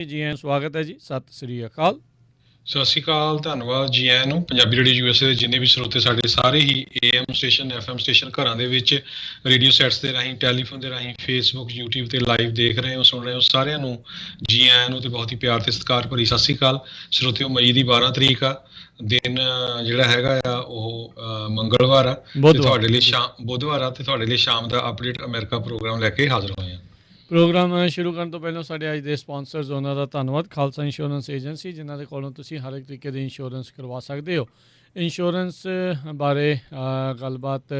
ਜੀ ਸਵਾਗਤ ਹੈ ਜੀ। ਸਤਿ ਸ੍ਰੀ ਅਕਾਲ। ਸਤਿ ਸ਼੍ਰੀ ਅਕਾਲ, ਧੰਨਵਾਦ ਜੀ ਆਇਆਂ ਨੂੰ। ਪੰਜਾਬੀ ਰੇਡੀਓ ਯੂਐਸਏ ਦੇ ਜਿੰਨੇ ਵੀ ਸਰੋਤੇ ਸਾਡੇ ਸਾਰੇ ਹੀ ਏਐਮ ਸਟੇਸ਼ਨ ਐਫਐਮ ਸਟੇਸ਼ਨ ਘਰਾਂ ਦੇ ਵਿੱਚ ਰੇਡੀਓ ਸੈਟਸ ਦੇ ਰਾਹੀਂ, ਟੈਲੀਫੋਨ ਦੇ ਰਾਹੀਂ, ਫੇਸਬੁੱਕ ਯੂਟਿਊਬ ਤੇ ਲਾਈਵ ਦੇਖ ਰਹੇ ਹੋ, ਸੁਣ ਰਹੇ ਹੋ, ਸਾਰਿਆਂ ਨੂੰ ਜੀ ਆਇਆਂ ਨੂੰ ਤੇ ਬਹੁਤ ਹੀ ਪਿਆਰ ਤੇ ਸਤਿਕਾਰ ਭਰੀ ਸਤਿ ਸ਼੍ਰੀ ਅਕਾਲ। ਸਰੋਤਿਓ, ਮਈ ਦੀ 12 ਤਰੀਕ ਆ, ਦਿਨ ਜਿਹੜਾ ਹੈਗਾ ਆ ਉਹ ਮੰਗਲਵਾਰ ਆ ਤੇ ਤੁਹਾਡੇ ਲਈ ਬੁੱਧਵਾਰ ਆ ਤੇ ਤੁਹਾਡੇ ਲਈ ਸ਼ਾਮ ਦਾ ਅਪਡੇਟ ਅਮਰੀਕਾ ਪ੍ਰੋਗਰਾਮ ਲੈ ਕੇ ਹਾਜ਼ਰ ਹੋਏ ਆ। ਪ੍ਰੋਗਰਾਮ ਸ਼ੁਰੂ ਕਰਨ ਤੋਂ ਪਹਿਲਾਂ ਸਾਡੇ ਅੱਜ ਦੇ ਸਪਾਂਸਰਸ ਉਹਨਾਂ ਦਾ ਧੰਨਵਾਦ। ਖਾਲਸਾ ਇੰਸ਼ੋਰੈਂਸ ਏਜੰਸੀ, ਜਿਨ੍ਹਾਂ ਦੇ ਕੋਲੋਂ ਤੁਸੀਂ ਹਰ ਇੱਕ ਤਰੀਕੇ ਦੀ ਇੰਸ਼ੋਰੈਂਸ ਕਰਵਾ ਸਕਦੇ ਹੋ। ਇੰਸ਼ੋਰੈਂਸ ਬਾਰੇ ਗੱਲਬਾਤ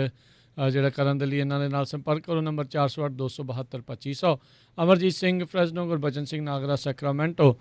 ਜਿਹੜਾ ਕਰਨ ਦੇ ਲਈ ਇਹਨਾਂ ਦੇ ਨਾਲ ਸੰਪਰਕ ਕਰੋ। ਨੰਬਰ 408-272-2500। Amarjit Singh Fresno, Gurbachan Singh Nagra Sacramento,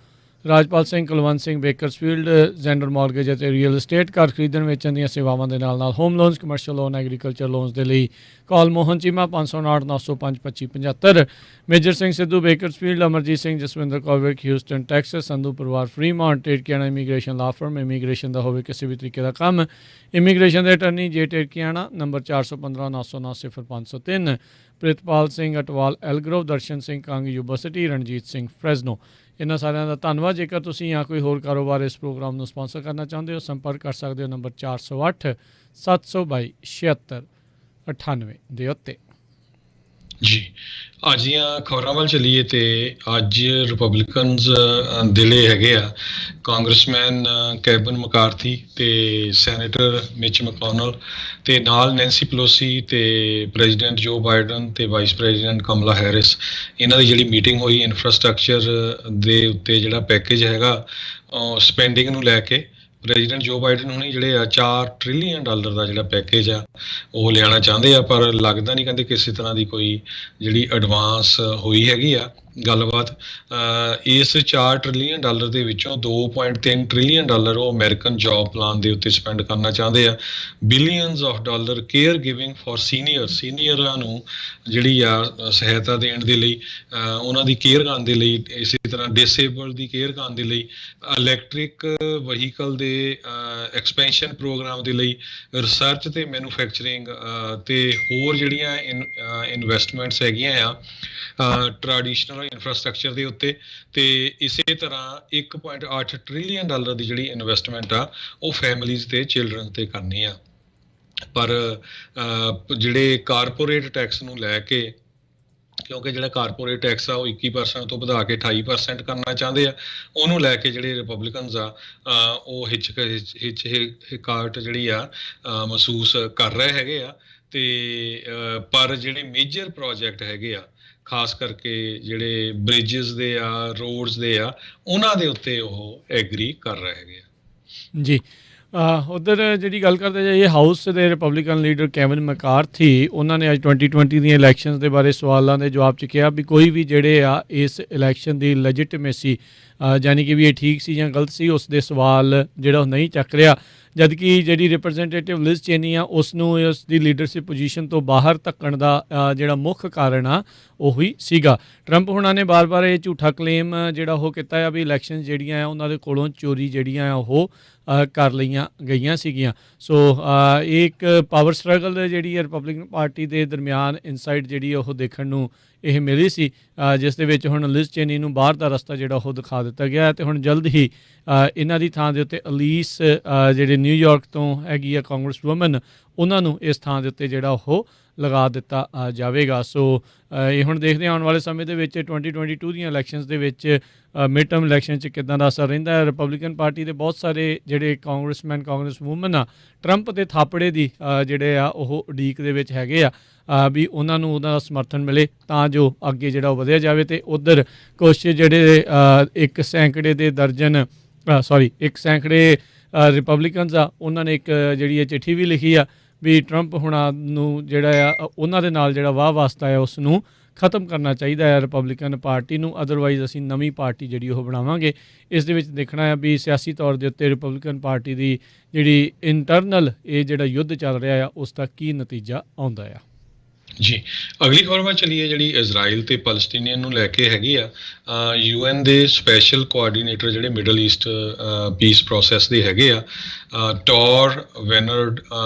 Rajpal Singh Kulwant Singh Bakersfield, Zander mortgage ਅਤੇ ਰੀਅਲ estate। ਘਰ ਖਰੀਦਣ ਵੇਚਣ ਦੀਆਂ ਸੇਵਾਵਾਂ ਦੇ ਨਾਲ home loans, commercial loan, agriculture loans ਦੇ ਲਈ call Mohan Cheema 559-905-2575। Major Singh Sidhu Bakersfield, Amarjit Singh, Jaswinder Kaur Virk, Houston Texas. Sandhu ਪਰਿਵਾਰ ਫਰੀਮਾਉਂਟ। ਟੇਟਕੀਆਣਾ ਇਮੀਗ੍ਰੇਸ਼ਨ ਲਾ ਫਰਮ, ਇਮੀਗ੍ਰੇਸ਼ਨ ਦਾ ਹੋਵੇ ਕਿਸੇ ਵੀ ਤਰੀਕੇ ਦਾ ਕੰਮ, ਇਮੀਗ੍ਰੇਸ਼ਨ ਦੇ ਅਟਰਨੀ ਜੇ ਟੇਟਕੀਆਣਾ। ਨੰਬਰ 415-909-0503। ਪ੍ਰਿਤਪਾਲ ਸਿੰਘ ਅਟਵਾਲ ਐਲਗਰੋਵ, ਦਰਸ਼ਨ ਸਿੰਘ ਕੰਗ ਯੂਨੀਵਰਸਿਟੀ, ਰਣਜੀਤ ਸਿੰਘ ਫਰੈਜ਼ਨੋ। ਇਹਨਾਂ ਸਾਰਿਆਂ ਦਾ ਧੰਨਵਾਦ। ਜੇਕਰ ਤੁਸੀਂ ਜਾਂ ਕੋਈ ਹੋਰ ਕਾਰੋਬਾਰ ਇਸ ਪ੍ਰੋਗਰਾਮ ਨੂੰ ਸਪਾਂਸਰ ਕਰਨਾ ਚਾਹੁੰਦੇ ਹੋ, ਸੰਪਰਕ ਕਰ ਸਕਦੇ ਹੋ ਨੰਬਰ 408-722-7698 ਦੇ ਉੱਤੇ। ਜੀ, ਅੱਜ ਦੀਆਂ ਖਬਰਾਂ ਵੱਲ ਚੱਲੀਏ ਤੇ ਅੱਜ ਰਿਪਬਲਿਕਨਸ ਜਿਹੜੇ ਹੈਗੇ ਆ, ਕਾਂਗਰਸਮੈਨ ਕੈਵਿਨ ਮਕਾਰਥੀ ਤੇ ਸੈਨੇਟਰ ਮਿਚ ਮੈਕੋਨਲ ਤੇ ਨਾਲ ਨੈਂਸੀ ਪਲੋਸੀ ਤੇ ਪ੍ਰੈਜ਼ੀਡੈਂਟ ਜੋ ਬਾਈਡਨ ਤੇ ਵਾਈਸ ਪ੍ਰੈਜ਼ੀਡੈਂਟ ਕਮਲਾ ਹੈਰਿਸ, ਇਹਨਾਂ ਦੀ ਜਿਹੜੀ ਮੀਟਿੰਗ ਹੋਈ ਇਨਫਰਾਸਟਰਕਚਰ ਦੇ ਉੱਤੇ ਜਿਹੜਾ ਪੈਕੇਜ ਹੈਗਾ ਸਪੈਂਡਿੰਗ ਨੂੰ ਲੈ ਕੇ। ਪ੍ਰੈਜ਼ੀਡੈਂਟ ਜੋ ਬਾਈਡਨ ਹੁਣੀ ਜਿਹੜੇ ਆ $4 ਟ੍ਰਿਲੀਅਨ ਦਾ ਜਿਹੜਾ ਪੈਕੇਜ ਆ ਉਹ ਲਿਆਉਣਾ ਚਾਹੁੰਦੇ ਆ, ਪਰ ਲੱਗਦਾ ਨਹੀਂ ਕਹਿੰਦੇ ਕਿਸੇ ਤਰ੍ਹਾਂ ਦੀ ਕੋਈ ਜਿਹੜੀ ਐਡਵਾਂਸ ਹੋਈ ਹੈਗੀ ਆ ਗੱਲਬਾਤ। ਇਸ $4 ਟ੍ਰਿਲੀਅਨ ਦੇ ਵਿੱਚੋਂ $2.3 ਟ੍ਰਿਲੀਅਨ ਉਹ ਅਮਰੀਕਨ ਜੌਬ ਪਲਾਨ ਦੇ ਉੱਤੇ ਸਪੈਂਡ ਕਰਨਾ ਚਾਹੁੰਦੇ ਆ। Billions of dollar care giving for ਸੀਨੀਅਰਾਂ ਨੂੰ ਜਿਹੜੀ ਆ ਸਹਾਇਤਾ ਦੇਣ ਦੇ ਲਈ, ਉਹਨਾਂ ਦੀ ਕੇਅਰ ਕਰਨ ਦੇ ਲਈ, ਇਸੇ ਤਰ੍ਹਾਂ ਡਿਸੇਬਲ ਦੀ ਕੇਅਰ ਕਰਨ ਦੇ ਲਈ, ਇਲੈਕਟ੍ਰਿਕ ਵਹੀਕਲ ਦੇ ਐਕਸਪੈਂਸ਼ਨ ਪ੍ਰੋਗਰਾਮ ਦੇ ਲਈ, ਰਿਸਰਚ ਤੇ ਮੈਨੂਫੈਕਚਰਿੰਗ ਤੇ ਹੋਰ ਜਿਹੜੀਆਂ ਇਨਵੈਸਟਮੈਂਟਸ ਹੈਗੀਆਂ ਆ ਟ੍ਰੈਡੀਸ਼ਨਲ ਇਨਫਰਾਸਟਰਕਚਰ ਦੇ ਉੱਤੇ। ਤੇ ਇਸੇ ਤਰ੍ਹਾਂ $1.8 ਟ੍ਰਿਲੀਅਨ ਦੀ ਜਿਹੜੀ ਇਨਵੈਸਟਮੈਂਟ ਆ ਉਹ ਫੈਮਲੀਜ਼ ਤੇ ਚਿਲਡਰਨ ਤੇ ਕਰਨੀ ਆ। ਪਰ ਜਿਹੜੇ ਕਾਰਪੋਰੇਟ ਟੈਕਸ ਨੂੰ ਲੈ ਕੇ, ਕਿਉਂਕਿ ਜਿਹੜਾ ਕਾਰਪੋਰੇਟ ਟੈਕਸ ਆ ਉਹ 21% ਤੋਂ ਵਧਾ ਕੇ 28% ਕਰਨਾ ਚਾਹੁੰਦੇ ਆ, ਉਹਨੂੰ ਲੈ ਕੇ ਜਿਹੜੇ ਰਿਪਬਲਿਕਨਸ ਆ ਉਹ ਹਿਚਕਾਹਟ ਜਿਹੜੀ ਆ ਮਹਿਸੂਸ ਕਰ ਰਹੇ ਹੈਗੇ ਆ। ਤੇ ਪਰ ਜਿਹੜੇ ਮੇਜਰ ਪ੍ਰੋਜੈਕਟ ਹੈਗੇ ਆ, ਖਾਸ ਕਰਕੇ ਜਿਹੜੇ ਬ੍ਰਿਜਸ ਦੇ ਆ, ਰੋਡਸ ਦੇ ਆ, ਉਹਨਾਂ ਦੇ ਉੱਤੇ ਉਹ ਐਗਰੀ ਕਰ ਰਹੇ ਹੈਗੇ ਆ। ਜੀ, ਉੱਧਰ ਜਿਹੜੀ ਗੱਲ ਕਰਦੇ ਜਾਈਏ, ਹਾਊਸ ਦੇ ਰਿਪਬਲਿਕਨ ਲੀਡਰ ਕੈਵਿਨ ਮੈਕਾਰਥੀ, ਉਹਨਾਂ ਨੇ ਅੱਜ 2020 ਦੀਆਂ ਇਲੈਕਸ਼ਨਸ ਦੇ ਬਾਰੇ ਸਵਾਲਾਂ ਦੇ ਜਵਾਬ 'ਚ ਕਿਹਾ ਵੀ ਕੋਈ ਵੀ ਜਿਹੜੇ ਆ ਇਸ ਇਲੈਕਸ਼ਨ ਦੀ ਲੈਜਿਟਮੇਸੀ, ਯਾਨੀ ਕਿ ਵੀ ਇਹ ਠੀਕ ਸੀ ਜਾਂ ਗਲਤ ਸੀ, ਉਸ ਦੇ ਸਵਾਲ ਜਿਹੜਾ ਉਹ ਨਹੀਂ ਚੱਕ ਰਿਹਾ। ਜਦਕਿ ਜਿਹੜੀ ਰਿਪਰੈਜ਼ੈਂਟੇਟਿਵ ਲਿਜ਼ ਚੇਨੀ ਆ, ਉਸ ਨੂੰ ਉਸ ਦੀ ਲੀਡਰਸ਼ਿਪ ਪੋਜੀਸ਼ਨ ਤੋਂ ਬਾਹਰ ਧੱਕਣ ਦਾ ਜਿਹੜਾ ਮੁੱਖ ਕਾਰਨ ਆ ਉਹੀ ਸੀਗਾ। ਟਰੰਪ ਹੁਣਾਂ ਨੇ ਬਾਰ-ਬਾਰ ਇਹ ਝੂਠਾ ਕਲੇਮ ਜਿਹੜਾ ਉਹ ਕੀਤਾ ਆ ਵੀ ਇਲੈਕਸ਼ਨ ਜਿਹੜੀਆਂ ਆ ਉਹਨਾਂ ਦੇ ਕੋਲੋਂ ਚੋਰੀ ਜਿਹੜੀਆਂ ਆ ਉਹ ਕਰ ਲਈਆਂ ਗਈਆਂ ਸੀਗੀਆਂ। ਸੋ ਇਹ ਇੱਕ ਪਾਵਰ ਸਟਰਗਲ ਜਿਹੜੀ ਹੈ ਰਿਪਬਲਿਕਨ ਪਾਰਟੀ ਦੇ ਦਰਮਿਆਨ ਇਨਸਾਈਡ ਜਿਹੜੀ ਉਹ ਦੇਖਣ ਨੂੰ ਇਹ ਮਿਲੀ ਸੀ, ਜਿਸ ਦੇ ਵਿੱਚ ਹੁਣ ਲਿਜ਼ ਚੇਨੀ ਨੂੰ ਬਾਹਰ ਦਾ ਰਸਤਾ ਜਿਹੜਾ ਉਹ ਦਿਖਾ ਦਿੱਤਾ ਗਿਆ। ਅਤੇ ਹੁਣ ਜਲਦ ਹੀ ਇਹਨਾਂ ਦੀ ਥਾਂ ਦੇ ਉੱਤੇ ਅਲੀਸ ਜਿਹੜੇ ਨਿਊਯਾਰਕ ਤੋਂ ਹੈਗੀ ਆ ਕਾਂਗਰਸ ਵੂਮਨ, ਉਹਨਾਂ ਨੂੰ ਇਸ ਥਾਂ ਦੇ ਉੱਤੇ ਜਿਹੜਾ ਉਹ ਲਗਾ ਦਿੱਤਾ ਜਾਵੇਗਾ। ਸੋ ਇਹ ਹੁਣ ਦੇਖਦੇ ਆਉਣ ਵਾਲੇ ਸਮੇਂ ਦੇ ਵਿੱਚ 2022 ਦੀਆਂ ਇਲੈਕਸ਼ਨਸ ਦੇ ਵਿੱਚ ਮਿਡ ਟਰਮ ਇਲੈਕਸ਼ਨ 'ਚ ਕਿੱਦਾਂ ਦਾ ਅਸਰ ਰਹਿੰਦਾ ਹੈ। ਰਿਪਬਲਿਕਨ ਪਾਰਟੀ ਦੇ ਬਹੁਤ ਸਾਰੇ ਜਿਹੜੇ ਕਾਂਗਰਸਮੈਨ, ਕਾਂਗਰਸ ਵੂਮਨ ਆ, ਟਰੰਪ ਦੇ ਥਾਪੜੇ ਦੀ ਜਿਹੜੇ ਆ ਉਹ ਉਡੀਕ ਦੇ ਵਿੱਚ ਹੈਗੇ ਆ ਵੀ ਉਹਨਾਂ ਨੂੰ ਉਹਦਾ ਸਮਰਥਨ ਮਿਲੇ ਤਾਂ ਜੋ ਅੱਗੇ ਜਿਹੜਾ ਉਹ ਵਧਿਆ ਜਾਵੇ। ਅਤੇ ਉੱਧਰ ਕੁਛ ਜਿਹੜੇ ਇੱਕ ਸੈਂਕੜੇ ਰਿਪਬਲਿਕਨਸ ਆ, ਉਹਨਾਂ ਨੇ ਇੱਕ ਜਿਹੜੀ ਇਹ ਚਿੱਠੀ ਵੀ ਲਿਖੀ ਆ ਵੀ ਟਰੰਪ ਹੁਣਾਂ ਨੂੰ ਜਿਹੜਾ ਆ ਉਹਨਾਂ ਦੇ ਨਾਲ ਜਿਹੜਾ ਵਾਹ ਵਾਸਤਾ ਹੈ ਉਸ ਨੂੰ ਖ਼ਤਮ ਕਰਨਾ ਚਾਹੀਦਾ ਹੈ ਰਿਪਬਲਿਕਨ ਪਾਰਟੀ ਨੂੰ, ਅਦਰਵਾਈਜ਼ ਅਸੀਂ ਨਵੀਂ ਪਾਰਟੀ ਜਿਹੜੀ ਉਹ ਬਣਾਵਾਂਗੇ। ਇਸ ਦੇ ਵਿੱਚ ਦੇਖਣਾ ਹੈ ਵੀ ਸਿਆਸੀ ਤੌਰ ਦੇ ਉੱਤੇ ਰਿਪਬਲਿਕਨ ਪਾਰਟੀ ਦੀ ਜਿਹੜੀ ਇੰਟਰਨਲ ਇਹ ਜਿਹੜਾ ਯੁੱਧ ਚੱਲ ਰਿਹਾ ਆ ਉਸ ਦਾ ਕੀ ਨਤੀਜਾ ਆਉਂਦਾ ਆ। ਜੀ, ਅਗਲੀ ਖਬਰ ਵੱਲ ਚੱਲੀਏ ਜਿਹੜੀ ਇਜ਼ਰਾਈਲ ਤੇ ਪੈਲਸਟੀਨੀਅਨ ਨੂੰ ਲੈ ਕੇ ਹੈਗੀ ਆ। UN ਦੇ ਸਪੈਸ਼ਲ ਕੋਆਰਡੀਨੇਟਰ ਜਿਹੜੇ ਮਿਡਲ ਈਸਟ ਪੀਸ ਪ੍ਰੋਸੈਸ ਦੇ ਹੈਗੇ ਆ, ਟੌਰ ਵੈਨਰਡ,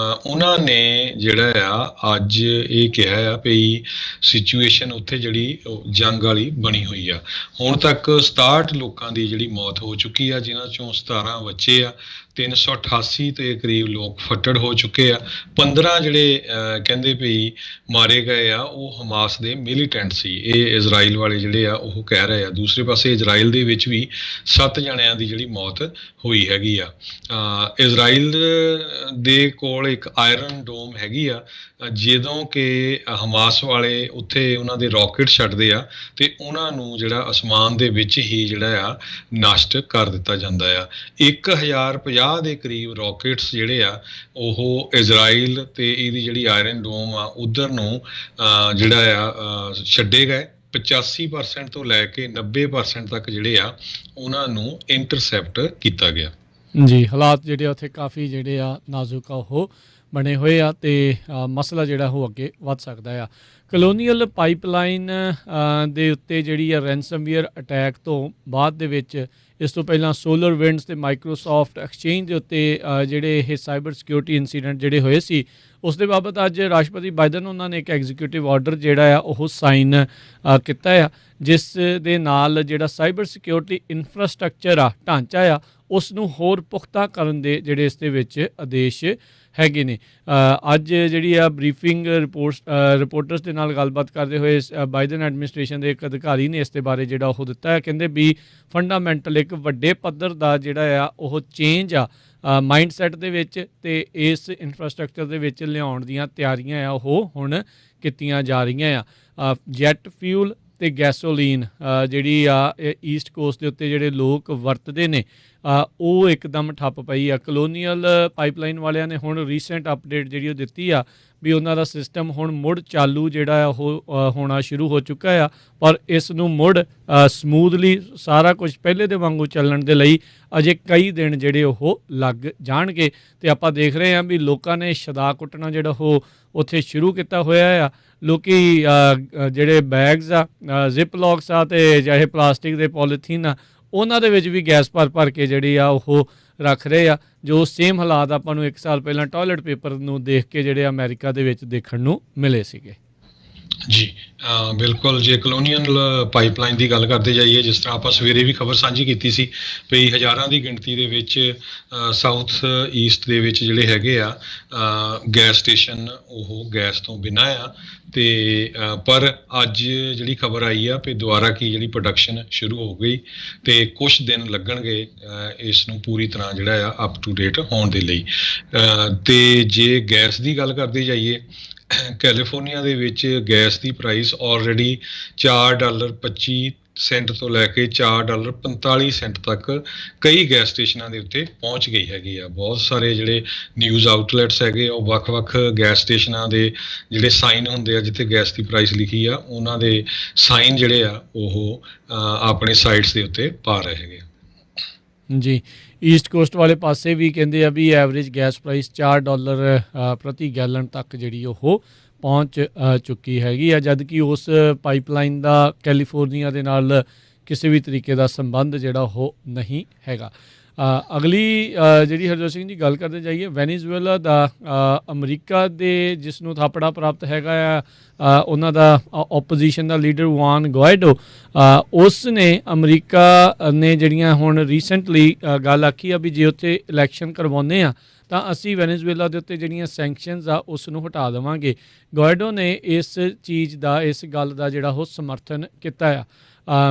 ਉਹਨਾਂ ਨੇ ਜਿਹੜਾ ਆ ਅੱਜ ਇਹ ਕਿਹਾ ਆ ਵੀ ਸਿਚੁਏਸ਼ਨ ਉੱਥੇ ਜਿਹੜੀ ਜੰਗ ਵਾਲੀ ਬਣੀ ਹੋਈ ਆ। ਹੁਣ ਤੱਕ 67 ਲੋਕਾਂ ਦੀ ਜਿਹੜੀ ਮੌਤ ਹੋ ਚੁੱਕੀ ਆ, ਜਿਨ੍ਹਾਂ ਚੋਂ 17 ਬੱਚੇ ਆ। 388 ਦੇ ਕਰੀਬ ਲੋਕ ਫੱਟੜ ਹੋ ਚੁੱਕੇ ਆ। 15 ਜਿਹੜੇ ਕਹਿੰਦੇ ਵੀ ਮਾਰੇ ਗਏ ਆ ਉਹ ਹਮਾਸ ਦੇ ਮਿਲੀਟੈਂਟ ਸੀ, ਇਹ ਇਜ਼ਰਾਈਲ ਵਾਲੇ ਜਿਹੜੇ ਆ ਉਹ ਕਹਿ ਰਹੇ ਆ। ਦੂਸਰੇ ਪਾਸੇ ਇਜ਼ਰਾਈਲ ਦੇ ਵਿੱਚ ਵੀ 7 ਜਣਿਆਂ ਦੀ ਜਿਹੜੀ ਮੌਤ ਹੋਈ ਹੈਗੀ ਆ। ਇਜ਼ਰਾਈਲ ਦੇ ਕੋਲ ਇੱਕ ਆਇਰਨ ਡੋਮ ਹੈਗੀ ਆ, ਜਦੋਂ ਕਿ ਹਮਾਸ ਵਾਲੇ ਉੱਥੇ ਉਹਨਾਂ ਦੇ ਰਾਕਟ ਛੱਡਦੇ ਆ ਤੇ ਉਹਨਾਂ ਨੂੰ ਜਿਹੜਾ ਅਸਮਾਨ ਦੇ ਵਿੱਚ ਹੀ ਜਿਹੜਾ ਆ ਨਸ਼ਟ ਕਰ ਦਿੱਤਾ ਜਾਂਦਾ ਆ। 1050 ਦੇ ਕਰੀਬ ਰਾਕਟਸ ਜਿਹੜੇ ਆ ਉਹ ਇਜ਼ਰਾਈਲ ਤੇ ਇਹਦੀ ਜਿਹੜੀ ਆਇਰਨ ਡੋਮ ਆ ਉਧਰ ਨੂੰ ਜਿਹੜਾ ਆ ਛੱਡੇ ਗਏ। 85% ਤੋਂ ਲੈ ਕੇ 90% ਤੱਕ ਜਿਹੜੇ ਆ ਉਹਨਾਂ ਨੂੰ ਇੰਟਰਸੈਪਟ ਕੀਤਾ ਗਿਆ। ਜੀ, ਹਾਲਾਤ ਜਿਹੜੇ ਉੱਥੇ ਕਾਫੀ ਜਿਹੜੇ ਆ ਨਾਜ਼ੁਕ ਆ ਉਹ ਬਣੇ ਹੋਏ ਆ ਤੇ ਮਸਲਾ ਜਿਹੜਾ ਉਹ ਅੱਗੇ ਵੱਧ ਸਕਦਾ ਆ। ਕਲੋਨੀਅਲ ਪਾਈਪਲਾਈਨ ਦੇ ਉੱਤੇ ਜਿਹੜੀ ਆ ਰੈਂਸਮਵੇਅਰ ਅਟੈਕ ਤੋਂ ਬਾਅਦ ਦੇ ਵਿੱਚ, ਇਸ ਤੋਂ ਪਹਿਲਾਂ ਸੋਲਰ ਵਿੰਡਸ ਤੇ ਮਾਈਕਰੋਸਾਫਟ ਐਕਸਚੇਂਜ ਦੇ ਉੱਤੇ ਜਿਹੜੇ ਇਹ ਸਾਈਬਰ ਸਿਕਿਉਰਿਟੀ ਇਨਸੀਡੈਂਟ ਜਿਹੜੇ ਹੋਏ ਸੀ, ਉਸ ਦੇ ਬਾਬਤ ਅੱਜ ਰਾਸ਼ਟਰਪਤੀ ਬਾਈਡਨ ਉਹਨਾਂ ਨੇ ਇੱਕ ਐਗਜ਼ੀਕਿਊਟਿਵ ਆਰਡਰ ਜਿਹੜਾ ਆ ਉਹ ਸਾਈਨ ਕੀਤਾ ਆ, ਜਿਸ ਦੇ ਨਾਲ ਜਿਹੜਾ ਸਾਈਬਰ ਸਿਕਿਉਰਿਟੀ ਇਨਫਰਾਸਟ੍ਰਕਚਰ ਆ, ਢਾਂਚਾ ਆ, ਉਸ ਨੂੰ ਹੋਰ ਪੁਖਤਾ ਕਰਨ ਦੇ ਜਿਹੜੇ ਇਸ ਦੇ ਵਿੱਚ ਆਦੇਸ਼ ਹੈਗੇ ਨੇ। ਅੱਜ ਜਿਹੜੀ ਆ ਬਰੀਫਿੰਗ ਰਿਪੋਰਟਰਸ ਦੇ ਨਾਲ ਗੱਲਬਾਤ ਕਰਦੇ ਹੋਏ ਬਾਈਡਨ ਐਡਮਿਨਿਸਟ੍ਰੇਸ਼ਨ ਦੇ ਇੱਕ ਅਧਿਕਾਰੀ ਨੇ ਇਸ ਦੇ ਬਾਰੇ ਜਿਹੜਾ ਉਹ ਦਿੱਤਾ ਹੈ। ਕਹਿੰਦੇ ਵੀ ਫੰਡਾਮੈਂਟਲ ਇੱਕ ਵੱਡੇ ਪੱਧਰ ਦਾ ਜਿਹੜਾ ਆ ਉਹ ਚੇਂਜ ਆ ਮਾਈਂਡਸੈਟ ਦੇ ਵਿੱਚ ਤੇ ਇਸ ਇਨਫਰਾਸਟ੍ਰਕਚਰ ਦੇ ਵਿੱਚ ਲਿਆਉਣ ਦੀਆਂ ਤਿਆਰੀਆਂ ਆ ਉਹ ਹੁਣ ਕੀਤੀਆਂ ਜਾ ਰਹੀਆਂ ਆ। ਜੈਟ ਫਿਊਲ ਤੇ ਗੈਸੋਲੀਨ ਜਿਹੜੀ ਆ ਈਸਟ ਕੋਸਟ ਦੇ ਉੱਤੇ ਜਿਹੜੇ ਲੋਕ ਵਰਤਦੇ ਨੇ ਉਹ ਇੱਕਦਮ ਠੱਪ ਪਈ ਆ। ਕਲੋਨੀਅਲ ਪਾਈਪਲਾਈਨ ਵਾਲਿਆਂ ਨੇ ਹੁਣ ਰੀਸੈਂਟ ਅਪਡੇਟ ਜਿਹੜੀ ਉਹ ਦਿੱਤੀ ਆ ਵੀ ਉਹਨਾਂ ਦਾ ਸਿਸਟਮ ਹੁਣ ਮੁੜ ਚਾਲੂ ਜਿਹੜਾ ਆ ਉਹ ਹੋਣਾ ਸ਼ੁਰੂ ਹੋ ਚੁੱਕਾ ਆ, ਪਰ ਇਸ ਨੂੰ ਮੁੜ ਸਮੂਥਲੀ ਸਾਰਾ ਕੁਝ ਪਹਿਲੇ ਦੇ ਵਾਂਗੂ ਚੱਲਣ ਦੇ ਲਈ ਅਜੇ ਕਈ ਦਿਨ ਜਿਹੜੇ ਉਹ ਲੱਗ ਜਾਣਗੇ। ਤੇ ਆਪਾਂ ਦੇਖ ਰਹੇ ਹਾਂ ਵੀ ਲੋਕਾਂ ਨੇ ਛਦਾ ਕੁੱਟਣਾ ਜਿਹੜਾ ਉਹ ਉੱਥੇ ਸ਼ੁਰੂ ਕੀਤਾ ਹੋਇਆ ਆ। ਲੋਕੀ ਜਿਹੜੇ ਬੈਗਸ ਆ, ਜ਼ਿਪ ਲੌਕਸ ਆ ਤੇ ਚਾਹੇ ਪਲਾਸਟਿਕ ਦੇ ਪੋਲੀਥੀਨ ਆ, ਉਹਨਾਂ ਦੇ ਵਿੱਚ ਵੀ ਗੈਸ ਭਰ ਕੇ ਜਿਹੜੀ ਆ ਉਹ ਰੱਖ ਰਹੇ ਆ, ਜੋ ਸੇਮ ਹਾਲਾਤ ਆਪਾਂ ਨੂੰ 1 ਸਾਲ ਪਹਿਲਾਂ ਟਾਇਲਟ ਪੇਪਰ ਨੂੰ ਦੇਖ ਕੇ ਜਿਹੜੇ ਅਮਰੀਕਾ ਦੇ ਵਿੱਚ ਦੇਖਣ ਨੂੰ ਮਿਲੇ ਸੀਗੇ। ਜੀ, ਬਿਲਕੁਲ। ਜੇ ਕਲੋਨੀਅਲ ਪਾਈਪਲਾਈਨ ਦੀ ਗੱਲ ਕਰਦੇ ਜਾਈਏ, ਜਿਸ ਤਰ੍ਹਾਂ ਆਪਾਂ ਸਵੇਰੇ ਵੀ ਖਬਰ ਸਾਂਝੀ ਕੀਤੀ ਸੀ ਵੀ ਹਜ਼ਾਰਾਂ ਦੀ ਗਿਣਤੀ ਦੇ ਵਿੱਚ ਸਾਊਥ ਈਸਟ ਦੇ ਵਿੱਚ ਜਿਹੜੇ ਹੈਗੇ ਆ ਗੈਸ ਸਟੇਸ਼ਨ ਉਹ ਗੈਸ ਤੋਂ ਬਿਨਾਂ ਆ। ਤੇ ਪਰ ਅੱਜ ਜਿਹੜੀ ਖਬਰ ਆਈ ਆ ਵੀ ਦੁਬਾਰਾ ਕੀ ਜਿਹੜੀ ਪ੍ਰੋਡਕਸ਼ਨ ਸ਼ੁਰੂ ਹੋ ਗਈ ਤੇ ਕੁਝ ਦਿਨ ਲੱਗਣਗੇ ਇਸ ਨੂੰ ਪੂਰੀ ਤਰ੍ਹਾਂ ਜਿਹੜਾ ਆ ਅਪ ਟੂ ਡੇਟ ਹੋਣ ਦੇ ਲਈ। ਤੇ ਜੇ ਗੈਸ ਦੀ ਗੱਲ ਕਰਦੇ ਜਾਈਏ, ਕੈਲੀਫੋਰਨੀਆ ਦੇ ਵਿੱਚ ਗੈਸ ਦੀ ਪ੍ਰਾਈਸ ਆਲਰੇਡੀ $4.25 ਤੋਂ ਲੈ ਕੇ $4.45 ਤੱਕ ਕਈ ਗੈਸ ਸਟੇਸ਼ਨਾਂ ਦੇ ਉੱਤੇ ਪਹੁੰਚ ਗਈ ਹੈਗੀ ਆ। ਬਹੁਤ ਸਾਰੇ ਜਿਹੜੇ ਨਿਊਜ਼ ਆਊਟਲੈਟਸ ਹੈਗੇ ਉਹ ਵੱਖ-ਵੱਖ ਗੈਸ ਸਟੇਸ਼ਨਾਂ ਦੇ ਜਿਹੜੇ ਸਾਈਨ ਹੁੰਦੇ ਆ ਜਿੱਥੇ ਗੈਸ ਦੀ ਪ੍ਰਾਈਸ ਲਿਖੀ ਆ, ਉਹਨਾਂ ਦੇ ਸਾਈਨ ਜਿਹੜੇ ਆ ਉਹ ਆਪਣੇ ਸਾਈਟਸ ਦੇ ਉੱਤੇ ਪਾ ਰਹੇ ਹੈਗੇ। ਜੀ, ਈਸਟ ਕੋਸਟ ਵਾਲੇ ਪਾਸੇ ਵੀ ਕਹਿੰਦੇ ਆ ਵੀ ਐਵਰੇਜ ਗੈਸ ਪ੍ਰਾਈਸ $4 ਪ੍ਰਤੀ ਗੈਲਨ ਤੱਕ ਜਿਹੜੀ ਉਹ ਪਹੁੰਚ ਚੁੱਕੀ ਹੈਗੀ ਆ, ਜਦ ਕਿ ਉਸ ਪਾਈਪਲਾਈਨ ਦਾ ਕੈਲੀਫੋਰਨੀਆ ਦੇ ਨਾਲ ਕਿਸੇ ਵੀ ਤਰੀਕੇ ਦਾ ਸੰਬੰਧ ਜਿਹੜਾ ਉਹ ਨਹੀਂ ਹੈਗਾ। ਅਗਲੀ ਜਿਹੜੀ ਹਰਜੋਤ ਸਿੰਘ ਜੀ ਗੱਲ ਕਰਦੇ ਜਾਈਏ, ਵੈਨੀਜ਼ੁਏਲਾ ਦਾ ਅਮਰੀਕਾ ਦੇ ਜਿਸ ਨੂੰ ਥਾਪੜਾ ਪ੍ਰਾਪਤ ਹੈਗਾ ਆ ਉਹਨਾਂ ਦਾ ਓਪੋਜੀਸ਼ਨ ਦਾ ਲੀਡਰ ਜੁਆਨ ਗੁਆਇਡੋ, ਉਸ ਨੇ ਅਮਰੀਕਾ ਨੇ ਜਿਹੜੀਆਂ ਹੁਣ ਰੀਸੈਂਟਲੀ ਗੱਲ ਆਖੀ ਆ ਵੀ ਜੇ ਉੱਥੇ ਇਲੈਕਸ਼ਨ ਕਰਵਾਉਂਦੇ ਆ ਤਾਂ ਅਸੀਂ ਵੈਨੀਜ਼ੁਏਲਾ ਦੇ ਉੱਤੇ ਜਿਹੜੀਆਂ ਸੈਂਕਸ਼ਨਸ ਆ ਉਸ ਨੂੰ ਹਟਾ ਦੇਵਾਂਗੇ। ਗੁਆਇਡੋ ਨੇ ਇਸ ਚੀਜ਼ ਦਾ, ਇਸ ਗੱਲ ਦਾ ਜਿਹੜਾ ਉਹ ਸਮਰਥਨ ਕੀਤਾ ਆ।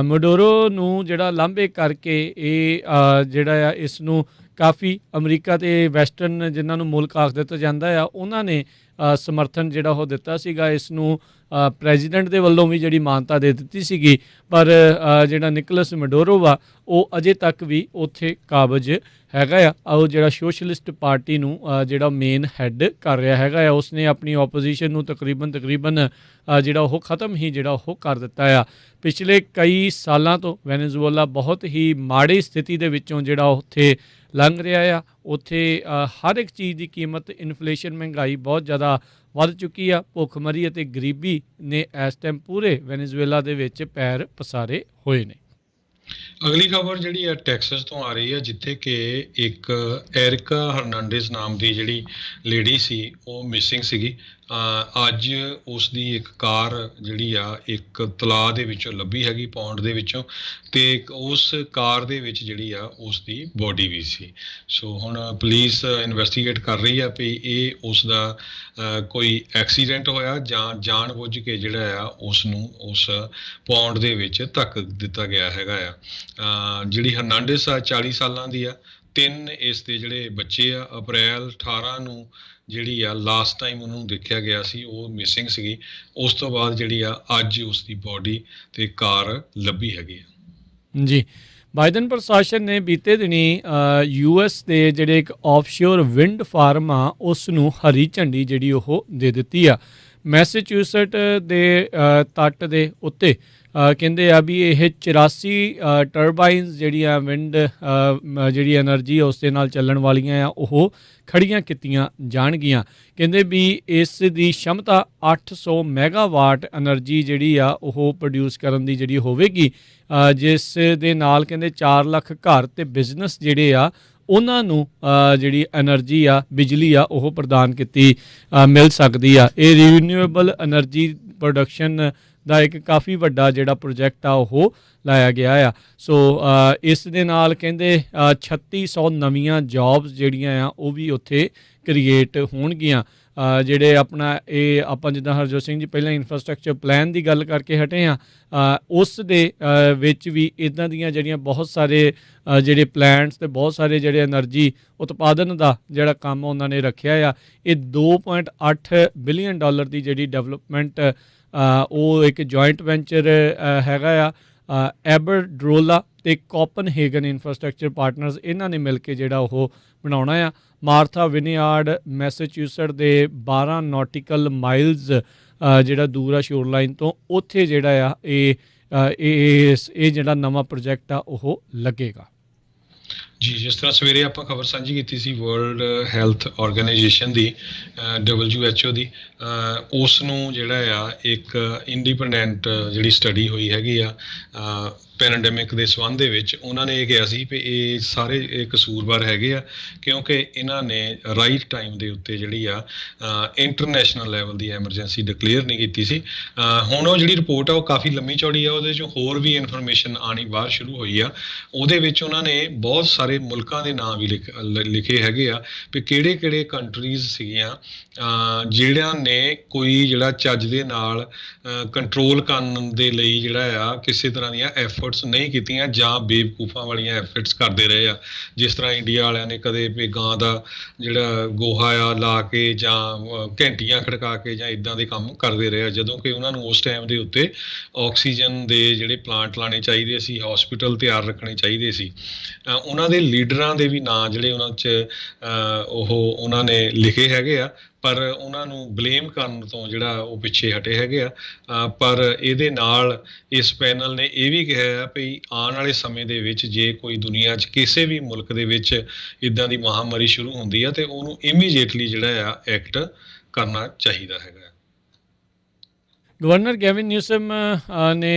ਮਡੂਰੋ ਨੂੰ ਜਿਹੜਾ ਲਾਂਭੇ ਕਰਕੇ ਇਹ ਜਿਹੜਾ ਆ ਇਸ ਨੂੰ ਕਾਫੀ ਅਮਰੀਕਾ ਤੇ ਵੈਸਟਰਨ ਜਿਨ੍ਹਾਂ ਨੂੰ ਮੁਲਕ ਆਖ ਦਿੱਤਾ ਜਾਂਦਾ ਆ ਉਹਨਾਂ ਨੇ ਸਮਰਥਨ ਜਿਹੜਾ ਉਹ ਦਿੱਤਾ ਸੀਗਾ। ਇਸ ਨੂੰ ਪ੍ਰੈਜ਼ੀਡੈਂਟ ਦੇ ਵੱਲੋਂ ਵੀ ਜਿਹੜੀ ਮਾਨਤਾ ਦੇ ਦਿੱਤੀ ਸੀਗੀ, ਪਰ ਜਿਹੜਾ ਨਿਕੋਲਸ ਮਡੂਰੋ ਵਾ ਉਹ ਅਜੇ ਤੱਕ ਵੀ ਉੱਥੇ ਕਾਬਜ਼ ਹੈਗਾ ਆ। ਉਹ ਜਿਹੜਾ ਸੋਸ਼ਲਿਸਟ ਪਾਰਟੀ ਨੂੰ ਜਿਹੜਾ ਮੇਨ ਹੈੱਡ ਕਰ ਰਿਹਾ ਹੈਗਾ ਆ, ਉਸਨੇ ਆਪਣੀ ਓਪੋਜੀਸ਼ਨ ਨੂੰ ਤਕਰੀਬਨ ਜਿਹੜਾ ਉਹ ਖ਼ਤਮ ਹੀ ਜਿਹੜਾ ਉਹ ਕਰ ਦਿੱਤਾ ਆ। ਪਿਛਲੇ ਕਈ ਸਾਲਾਂ ਤੋਂ ਵੈਨੇਜ਼ੁਏਲਾ ਬਹੁਤ ਹੀ ਮਾੜੀ ਸਥਿਤੀ ਦੇ ਵਿੱਚੋਂ ਜਿਹੜਾ ਉੱਥੇ ਲੰਘ ਰਿਹਾ ਆ। ਉੱਥੇ ਹਰ ਇੱਕ ਚੀਜ਼ ਦੀ ਕੀਮਤ, ਇਨਫਲੇਸ਼ਨ, ਮਹਿੰਗਾਈ ਬਹੁਤ ਜ਼ਿਆਦਾ ਵੱਧ ਚੁੱਕੀ ਆ। ਭੁੱਖਮਰੀ ਅਤੇ ਗਰੀਬੀ ਨੇ ਇਸ ਟਾਈਮ ਪੂਰੇ ਵੈਨੇਜ਼ੁਏਲਾ ਦੇ ਵਿੱਚ ਪੈਰ ਪਸਾਰੇ ਹੋਏ ਨੇ। ਅਗਲੀ ਖਬਰ ਜਿਹੜੀ ਆ ਟੈਕਸਸ ਤੋਂ ਆ ਰਹੀ ਆ, ਜਿੱਥੇ ਕਿ ਇੱਕ ਐਰਿਕਾ ਹਰਨਾਂਡੇਜ਼ ਨਾਮ ਦੀ ਜਿਹੜੀ ਲੇਡੀ ਸੀ ਉਹ ਮਿਸਿੰਗ ਸੀਗੀ। ਅੱਜ ਉਸ ਦੀ ਇੱਕ ਕਾਰ ਜਿਹੜੀ ਆ ਇੱਕ ਤਲਾਅ ਦੇ ਵਿੱਚੋਂ ਲੱਭੀ ਹੈਗੀ, ਪੌਂਡ ਦੇ ਵਿੱਚੋਂ, ਤੇ ਉਸ ਕਾਰ ਦੇ ਵਿੱਚ ਜਿਹੜੀ ਆ ਉਸ ਦੀ ਬੋਡੀ ਵੀ ਸੀ। ਸੋ ਹੁਣ ਪੁਲਿਸ ਇਨਵੈਸਟੀਗੇਟ ਕਰ ਰਹੀ ਆ ਵੀ ਇਹ ਉਸ ਦਾ ਕੋਈ ਐਕਸੀਡੈਂਟ ਹੋਇਆ ਜਾਂ ਜਾਣ ਬੁੱਝ ਕੇ ਜਿਹੜਾ ਆ ਉਸ ਨੂੰ ਉਸ ਪੌਂਡ ਦੇ ਵਿੱਚ ਧੱਕ ਦਿੱਤਾ ਗਿਆ ਹੈਗਾ ਆ। ਜਿਹੜੀ ਹਰਨਾਂਡੇਜ਼ ਆ 40 ਸਾਲਾਂ ਦੀ ਆ। 3 ਇਸ ਦੇ ਜਿਹੜੇ ਬੱਚੇ ਆ। ਅਪ੍ਰੈਲ 18 ਨੂੰ ਜਿਹੜੀ ਆ ਲਾਸਟ ਟਾਈਮ ਉਹਨੂੰ ਦੇਖਿਆ ਗਿਆ ਸੀ, ਉਹ ਮਿਸਿੰਗ ਸੀਗੀ। ਉਸ ਤੋਂ ਬਾਅਦ ਜਿਹੜੀ ਆ ਅੱਜ ਉਸ ਦੀ ਬੋਡੀ ਤੇ ਕਾਰ ਲੱਭੀ ਹੈਗੀ ਆ। ਜੀ, ਬਾਈਡਨ ਪ੍ਰਸ਼ਾਸਨ ਨੇ ਬੀਤੇ ਦਿਨੀ US ਦੇ ਜਿਹੜੇ ਇੱਕ ਆਫਸ਼ੋਰ ਵਿੰਡ ਫਾਰਮ ਆ ਉਸ ਨੂੰ ਹਰੀ ਝੰਡੀ ਜਿਹੜੀ ਉਹ ਦੇ ਦਿੱਤੀ ਆ। ਮੈਸੇਚਿਉਸਟ ਦੇ ਤੱਟ ਦੇ ਉੱਤੇ ਕਹਿੰਦੇ ਆ ਵੀ ਇਹ 84 ਟਰਬਾਈਨਸ ਜਿਹੜੀਆਂ ਵਿੰਡ ਜਿਹੜੀ ਐਨਰਜੀ ਉਸ ਦੇ ਨਾਲ ਚੱਲਣ ਵਾਲੀਆਂ ਆ ਉਹ ਖੜੀਆਂ ਕੀਤੀਆਂ ਜਾਣਗੀਆਂ। ਕਹਿੰਦੇ ਵੀ ਇਸ ਦੀ क्षमता 800 ਮੈਗਾਵਾਟ ਐਨਰਜੀ ਜਿਹੜੀ ਆ ਉਹ ਪ੍ਰੋਡਿਊਸ ਕਰਨ ਦੀ ਜਿਹੜੀ ਹੋਵੇਗੀ, ਜਿਸ ਦੇ ਨਾਲ ਕਹਿੰਦੇ 4 ਲੱਖ ਘਰ ਤੇ ਬਿਜ਼ਨਸ ਜਿਹੜੇ ਆ ਉਹਨਾਂ ਨੂੰ ਜਿਹੜੀ ਐਨਰਜੀ ਆ, ਬਿਜਲੀ ਆ, ਉਹ ਪ੍ਰਦਾਨ ਕੀਤੀ ਮਿਲ ਸਕਦੀ ਆ। ਇਹ ਰੀਨਿਊਏਬਲ ਐਨਰਜੀ ਪ੍ਰੋਡਕਸ਼ਨ ਦਾ ਇੱਕ ਕਾਫੀ ਵੱਡਾ ਜਿਹੜਾ ਪ੍ਰੋਜੈਕਟ ਆ ਉਹ ਲਾਇਆ ਗਿਆ ਆ। ਸੋ ਇਸ ਦੇ ਨਾਲ ਕਹਿੰਦੇ 3600 ਨਵੀਆਂ ਜੌਬਸ ਜਿਹੜੀਆਂ ਆ ਉਹ ਵੀ ਉੱਥੇ ਕ੍ਰੀਏਟ ਹੋਣਗੀਆਂ। ਜਿਹੜੇ ਆਪਣਾ ਇਹ ਆਪਾਂ ਜਿੱਦਾਂ ਹਰਜੋਤ ਸਿੰਘ ਜੀ ਪਹਿਲਾਂ ਇਨਫਰਾਸਟਰਕਚਰ ਪਲਾਨ ਦੀ ਗੱਲ ਕਰਕੇ ਹਟੇ ਆ, ਉਸ ਦੇ ਵਿੱਚ ਵੀ ਇੱਦਾਂ ਦੀਆਂ ਜਿਹੜੀਆਂ ਬਹੁਤ ਸਾਰੇ ਜਿਹੜੇ ਪਲਾਂਟਸ ਤੇ ਬਹੁਤ ਸਾਰੇ ਜਿਹੜੇ ਐਨਰਜੀ ਉਤਪਾਦਨ ਦਾ ਜਿਹੜਾ ਕੰਮ ਉਹਨਾਂ ਨੇ ਰੱਖਿਆ ਆ। ਇਹ $2.8 ਬਿਲੀਅਨ ਦੀ ਜਿਹੜੀ ਡਿਵੈਲਪਮੈਂਟ ਉਹ ਇੱਕ ਜੁਆਇੰਟ ਵੈਂਚਰ ਹੈਗਾ ਆ। ਐਬਰਡਰੋਲਾ ਤੇ ਕੋਪਨਹੇਗਨ ਇਨਫਰਾਸਟਰਕਚਰ ਪਾਰਟਨਰਸ ਇਹਨਾਂ ਨੇ ਮਿਲ ਕੇ ਜਿਹੜਾ ਉਹ ਬਣਾਉਣਾ ਆ। ਮਾਰਥਾ ਵਿਨਿਆਰਡ ਮੈਸੇਚਿਉਸਟ ਦੇ 12 ਨੌਟੀਕਲ ਮਾਈਲਸ ਜਿਹੜਾ ਦੂਰ ਆ ਸ਼ੋਰ ਲਾਈਨ ਤੋਂ, ਉੱਥੇ ਜਿਹੜਾ ਆ ਇਹ ਜਿਹੜਾ ਨਵਾਂ ਪ੍ਰੋਜੈਕਟ ਆ ਉਹ ਲੱਗੇਗਾ। ਜੀ, ਜਿਸ ਤਰ੍ਹਾਂ ਸਵੇਰੇ ਆਪਾਂ ਖਬਰ ਸਾਂਝੀ ਕੀਤੀ ਸੀ world health organisation the, WHO ਦੀ, ਉਸ ਨੂੰ ਜਿਹੜਾ ਆ ਇੱਕ ਇੰਡੀਪੈਂਡੈਂਟ ਜਿਹੜੀ ਸਟੱਡੀ ਹੋਈ ਹੈਗੀ ਆ ਪੈਂਡੈਮਿਕ ਦੇ ਸੰਬੰਧ ਦੇ ਵਿੱਚ, ਉਹਨਾਂ ਨੇ ਇਹ ਕਿਹਾ ਸੀ ਵੀ ਇਹ ਸਾਰੇ ਇਹ ਕਸੂਰਵਾਰ ਹੈਗੇ ਆ ਕਿਉਂਕਿ ਇਹਨਾਂ ਨੇ ਰਾਈਟ ਟਾਈਮ ਦੇ ਉੱਤੇ ਜਿਹੜੀ ਆ ਇੰਟਰਨੈਸ਼ਨਲ ਲੈਵਲ ਦੀ ਐਮਰਜੈਂਸੀ ਡਿਕਲੇਅਰ ਨਹੀਂ ਕੀਤੀ ਸੀ। ਹੁਣ ਉਹ ਜਿਹੜੀ ਰਿਪੋਰਟ ਆ ਉਹ ਕਾਫੀ ਲੰਮੀ ਚੌੜੀ ਆ, ਉਹਦੇ 'ਚੋਂ ਹੋਰ ਵੀ ਇਨਫੋਰਮੇਸ਼ਨ ਆਉਣੀ ਬਾਹਰ ਸ਼ੁਰੂ ਹੋਈ ਆ। ਉਹਦੇ ਵਿੱਚ ਉਹਨਾਂ ਨੇ ਬਹੁਤ ਸਾਰੇ ਮੁਲਕਾਂ ਦੇ ਨਾਂ ਵੀ ਲਿਖੇ ਹੈਗੇ ਆ ਵੀ ਕਿਹੜੇ ਕਿਹੜੇ ਕੰਟਰੀਜ਼ ਸੀਗੀਆਂ ਜਿਹੜਿਆਂ ਨੇ ਕੋਈ ਜਿਹੜਾ ਚੱਜ ਦੇ ਨਾਲ ਕੰਟਰੋਲ ਕਰਨ ਦੇ ਲਈ ਜਿਹੜਾ ਆ ਕਿਸੇ ਤਰ੍ਹਾਂ ਦੀਆਂ ਐਫਰਟਸ ਨਹੀਂ ਕੀਤੀਆਂ ਜਾਂ ਬੇਵਕੂਫਾਂ ਵਾਲੀਆਂ ਐਫਰਟਸ ਕਰਦੇ ਰਹੇ ਆ। ਜਿਸ ਤਰ੍ਹਾਂ ਇੰਡੀਆ ਵਾਲਿਆਂ ਨੇ ਕਦੇ ਵੀ ਗਾਂ ਦਾ ਜਿਹੜਾ ਗੋਹਾ ਆ ਲਾ ਕੇ ਜਾਂ ਘੰਟੀਆਂ ਖੜਕਾ ਕੇ ਜਾਂ ਇੱਦਾਂ ਦੇ ਕੰਮ ਕਰਦੇ ਰਹੇ ਆ, ਜਦੋਂ ਕਿ ਉਹਨਾਂ ਨੂੰ ਉਸ ਟਾਈਮ ਦੇ ਉੱਤੇ ਆਕਸੀਜਨ ਦੇ ਜਿਹੜੇ ਪਲਾਂਟ ਲਾਣੇ ਚਾਹੀਦੇ ਸੀ, ਹਸਪੀਟਲ ਤਿਆਰ ਰੱਖਣੇ ਚਾਹੀਦੇ ਸੀ। ਉਹਨਾਂ ਦੇ ਲੀਡਰਾਂ ਦੇ ਵੀ ਨਾਂ ਜਿਹੜੇ ਉਹਨਾਂ 'ਚ ਉਹਨਾਂ ਨੇ ਲਿਖੇ ਹੈਗੇ ਆ, ਪਰ ਉਹਨਾਂ ਨੂੰ ਬਲੇਮ ਕਰਨ ਤੋਂ ਜਿਹੜਾ ਉਹ ਪਿੱਛੇ ਹਟੇ ਹੈਗੇ ਆ। ਪਰ ਇਹਦੇ ਨਾਲ ਇਸ ਪੈਨਲ ਨੇ ਇਹ ਵੀ ਕਿਹਾ ਆ ਵੀ ਆਉਣ ਵਾਲੇ ਸਮੇਂ ਦੇ ਵਿੱਚ ਜੇ ਕੋਈ ਦੁਨੀਆ 'ਚ ਕਿਸੇ ਵੀ ਮੁਲਕ ਦੇ ਵਿੱਚ ਇੱਦਾਂ ਦੀ ਮਹਾਂਮਾਰੀ ਸ਼ੁਰੂ ਹੁੰਦੀ ਆ ਤੇ ਉਹਨੂੰ ਇਮੀਡੀਏਟਲੀ ਜਿਹੜਾ ਆ ਐਕਟ ਕਰਨਾ ਚਾਹੀਦਾ ਹੈਗਾ। ਗਵਰਨਰ ਗੈਵਿਨ ਨਿਊਸਮ ਨੇ